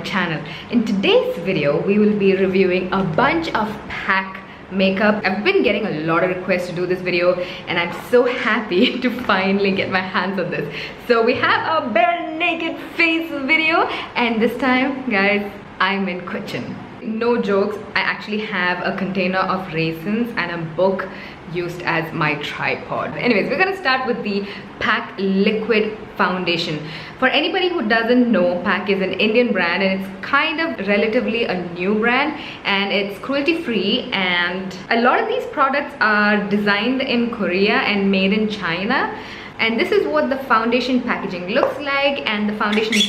my channel. In today's video, we will be reviewing a bunch of PAC makeup. I've been getting a lot of requests to do this video and I'm so happy to finally get my hands on this. So we have a bare naked face video, and this time, guys, I'm in kitchen. No jokes, I actually have a container of raisins and a book used as my tripod. Anyways, we're gonna start with the PAC liquid foundation. For anybody who doesn't know, PAC is an Indian brand and it's kind of relatively a new brand, and it's cruelty free, and a lot of these products are designed in Korea and made in China. And this is what the foundation packaging looks like, and the foundation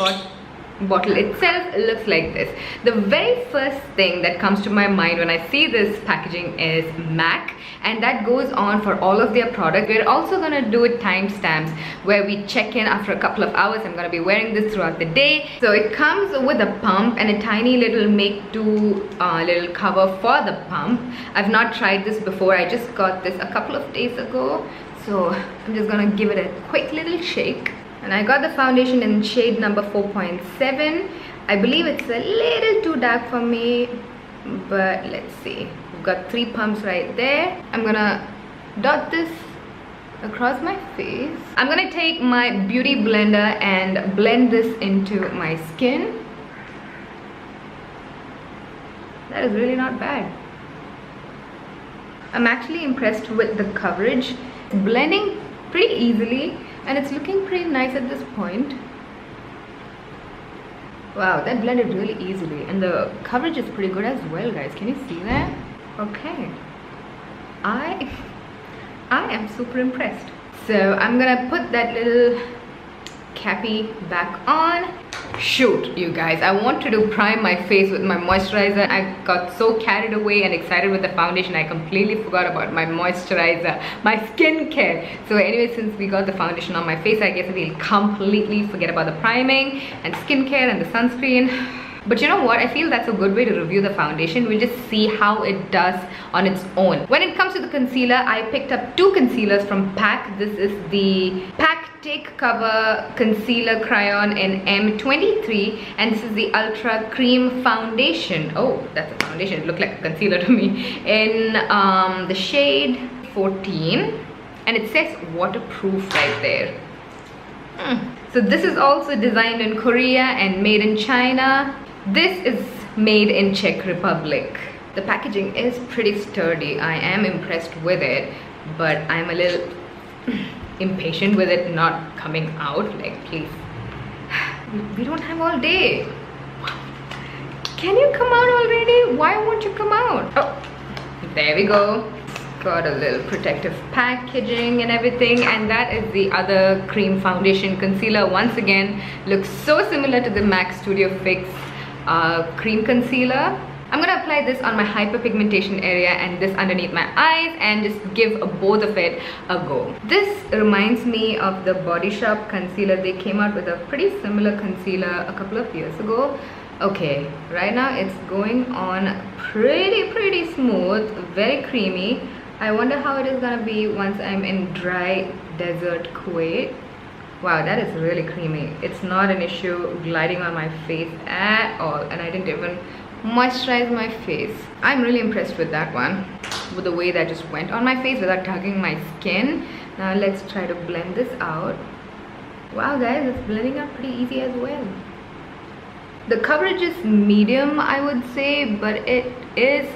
bottle itself looks like this. The very first thing that comes to my mind when I see this packaging is MAC, and that goes on for all of their products. We're also gonna do it timestamps where we check in after a couple of hours. I'm gonna be wearing this throughout the day. So it comes with a pump and a tiny little make-do little cover for the pump. I've not tried this before. I just got this a couple of days ago, so I'm just gonna give it a quick little shake. And I got the foundation in shade number 4.7. I believe it's a little too dark for me, but let's see. We've got 3 pumps right there. I'm gonna dot this across my face. I'm gonna take my beauty blender and blend this into my skin. That is really not bad. I'm actually impressed with the coverage. It's blending pretty easily, and it's looking pretty nice at this point. Wow, that blended really easily, and the coverage is pretty good as well, guys. Can you see that? Okay, I am super impressed. So I'm gonna put that little cappy back on. Shoot, you guys, I wanted to prime my face with my moisturizer. I got so carried away and excited with the foundation, I completely forgot about my moisturizer, my skincare. So anyway, since we got the foundation on my face, I guess we'll completely forget about the priming and skincare and the sunscreen. But you know what, I feel that's a good way to review the foundation. We'll just see how it does on its own. When it comes to the concealer, I picked up 2 concealers from PAC. This is the PAC Take Cover Concealer Crayon in M23, and this is the Ultra Cream Foundation. Oh, that's a foundation. It looked like a concealer to me. In the shade 14, and it says waterproof right there. So this is also designed in Korea and made in China. This is made in Czech Republic. The packaging is pretty sturdy. I am impressed with it, but I'm a little impatient with it not coming out. Like, please, we don't have all day. Can you come out already? Why won't you come out? Oh, there we go. Got a little protective packaging and everything, and that is the other cream foundation concealer. Once again, looks so similar to the MAC Studio Fix cream concealer. I'm gonna apply this on my hyperpigmentation area and this underneath my eyes, and just give both of it a go. This reminds me of the Body Shop concealer. They came out with a pretty similar concealer a couple of years ago. Okay, right now it's going on pretty smooth, very creamy. I wonder how it is gonna be once I'm in dry desert Kuwait. Wow, that is really creamy. It's not an issue gliding on my face at all, and I didn't even moisturize my face. I'm really impressed with that one, with the way that just went on my face without tugging my skin. Now let's try to blend this out. Wow, guys, it's blending out pretty easy as well. The coverage is medium, I would say, but it is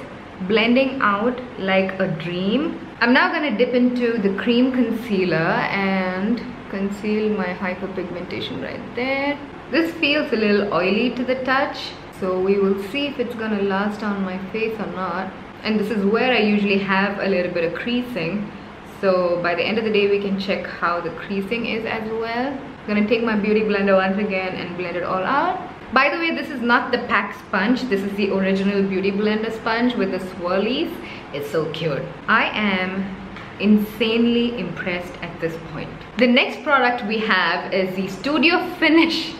blending out like a dream. I'm now gonna dip into the cream concealer and conceal my hyperpigmentation right there. This feels a little oily to the touch, so we will see if it's gonna last on my face or not. And this is where I usually have a little bit of creasing, so by the end of the day we can check how the creasing is as well. I'm gonna take my beauty blender once again and blend it all out. By the way, this is not the PAC sponge. This is the original beauty blender sponge with the swirlies. It's so cute. I am insanely impressed at this point. The next product we have is the Studio Finish,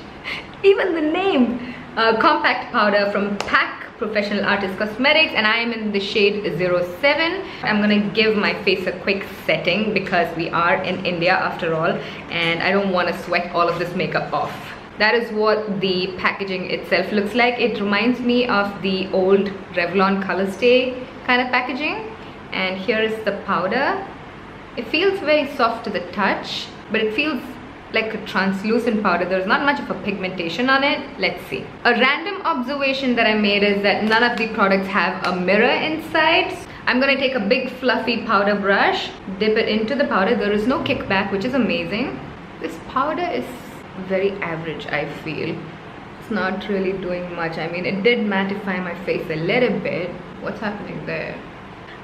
even the name, compact powder from PAC Professional Artist Cosmetics, and I am in the shade 07. I'm gonna give my face a quick setting because we are in India after all, and I don't want to sweat all of this makeup off. That is what the packaging itself looks like. It reminds me of the old Revlon Color Stay kind of packaging. And here is the powder. It feels very soft to the touch, but it feels like a translucent powder. There's not much of a pigmentation on it. Let's see. A random observation that I made is that none of the products have a mirror inside. I'm gonna take a big fluffy powder brush, dip it into the powder. There is no kickback, which is amazing. This powder is very average, I feel. It's not really doing much. I mean, it did mattify my face a little bit. What's happening there?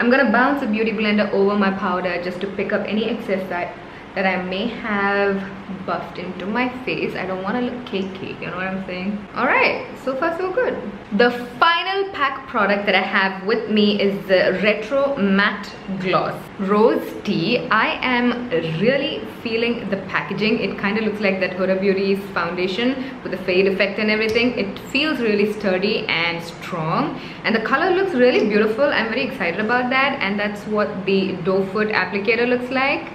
I'm gonna bounce a beauty blender over my powder just to pick up any excess that I may have buffed into my face. I don't want to look cakey, you know what I'm saying? Alright, so far so good. The final pack product that I have with me is the Retro Matte Gloss Rose Tea. I am really feeling the packaging. It kind of looks like that Huda Beauty's foundation with the fade effect and everything. It feels really sturdy and strong, and the color looks really beautiful. I'm very excited about that, and that's what the doe foot applicator looks like.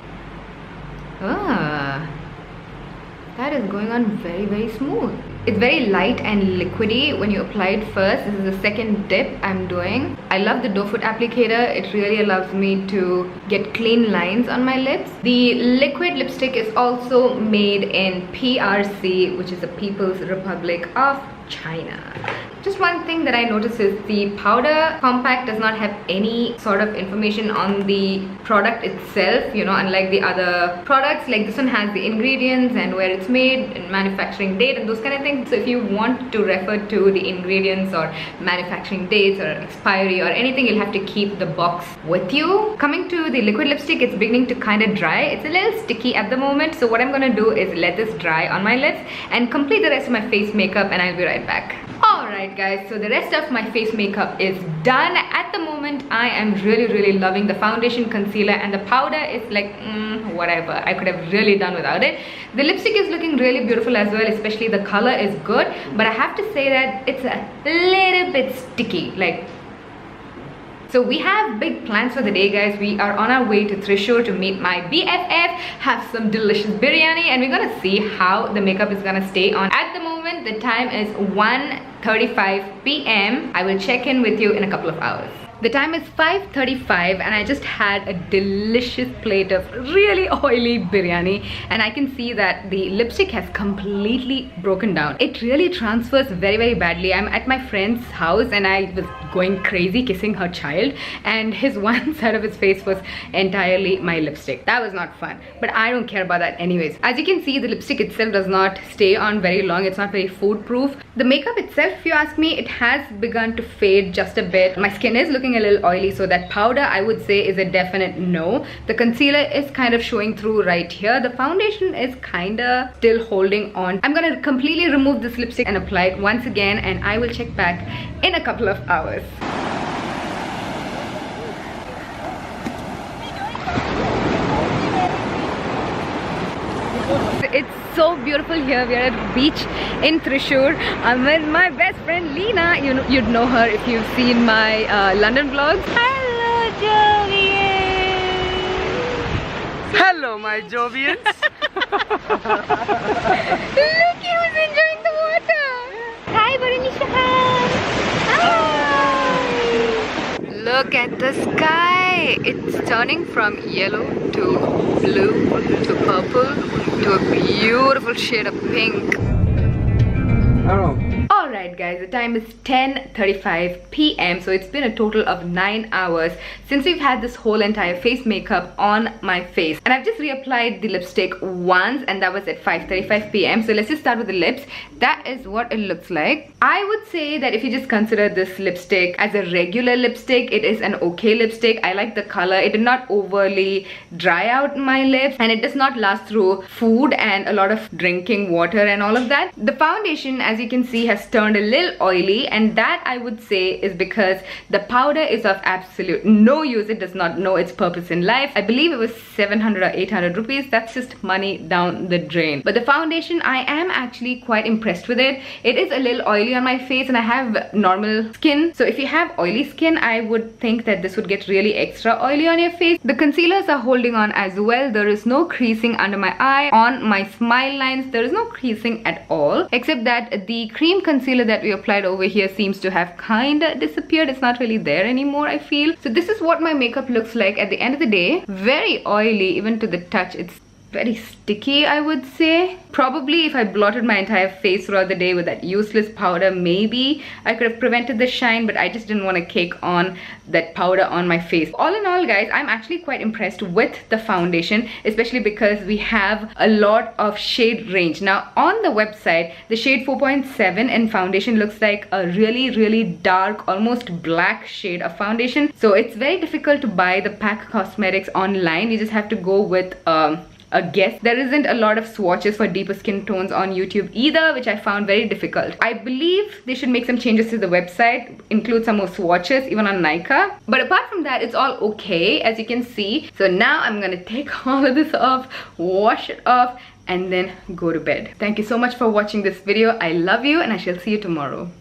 That is going on very, very smooth. It's very light and liquidy when you apply it first. This is the second dip I'm doing. I love the doe foot applicator. It really allows me to get clean lines on my lips. The liquid lipstick is also made in PRC, which is the People's Republic of China. Just one thing that I noticed is the powder compact does not have any sort of information on the product itself, you know, unlike the other products. Like this one has the ingredients and where it's made and manufacturing date and those kind of things. So if you want to refer to the ingredients or manufacturing dates or expiry or anything, you'll have to keep the box with you. Coming to the liquid lipstick, it's beginning to kind of dry. It's a little sticky at the moment. So what I'm gonna do is let this dry on my lips and complete the rest of my face makeup, and I'll be right back. Alright guys, so the rest of my face makeup is done. At the moment, I am really loving the foundation, concealer, and the powder is like, whatever. I could have really done without it. The lipstick is looking really beautiful as well, especially the color is good. But I have to say that it's a little bit sticky. So we have big plans for the day, guys. We are on our way to Thrissur to meet my BFF, have some delicious biryani, and we're gonna see how the makeup is gonna stay on. At the moment, the time is 1:35 p.m. I will check in with you in a couple of hours. The time is 5:35 and I just had a delicious plate of really oily biryani, and I can see that the lipstick has completely broken down. It really transfers very badly. I'm at my friend's house and I was going crazy kissing her child, and his one side of his face was entirely my lipstick. That was not fun, but I don't care about that anyways. As you can see, the lipstick itself does not stay on very long. It's not very food proof. The makeup itself, if you ask me, it has begun to fade just a bit. My skin is looking a little oily, so that powder I would say is a definite no. The concealer is kind of showing through right here. The foundation is kind of still holding on. I'm gonna completely remove this lipstick and apply it once again, and I will check back in a couple of hours. It's so beautiful here. We are at the beach in Thrissur. I'm with my best friend Leena. You'd know her if you've seen my London vlogs. Hello, Jovians. Hello, my Jovians. Look, he was enjoying the water. Hi, Baranisha. Hi. Look at the sky. It's turning from yellow to blue to purple to a beautiful shade of pink. Alright guys, the time is 10:35 p.m. so it's been a total of 9 hours since we've had this whole entire face makeup on my face, and I've just reapplied the lipstick once, and that was at 5:35 p.m. so let's just start with the lips. That is what it looks like. I would say that if you just consider this lipstick as a regular lipstick, it is an okay lipstick. I like the color. It did not overly dry out my lips, and it does not last through food and a lot of drinking water and all of that. The foundation, as you can see, has turned a little oily, and that I would say is because the powder is of absolute no use. It does not know its purpose in life. I believe it was 700 or 800 rupees. That's just money down the drain. But the foundation, I am actually quite impressed with it. It is a little oily on my face, and I have normal skin, so if you have oily skin, I would think that this would get really extra oily on your face. The concealers are holding on as well. There is no creasing under my eye. On my smile lines, there is no creasing at all, except that the cream concealer that we applied over here seems to have kinda disappeared. It's not really there anymore, I feel. So this is what my makeup looks like at the end of the day. Very oily, even to the touch. It's very sticky, I would say. Probably if I blotted my entire face throughout the day with that useless powder, maybe I could have prevented the shine, but I just didn't want to cake on that powder on my face. All in all, guys, I'm actually quite impressed with the foundation, especially because we have a lot of shade range. Now on the website, the shade 4.7 in foundation looks like a really dark, almost black shade of foundation. So it's very difficult to buy the PAC Cosmetics online. You just have to go with a guess. There isn't a lot of swatches for deeper skin tones on YouTube either, which I found very difficult. I believe they should make some changes to the website, include some more swatches even on Nykaa. But apart from that, it's all okay, as you can see. So now I'm gonna take all of this off, wash it off, and then go to bed. Thank you so much for watching this video. I love you, and I shall see you tomorrow.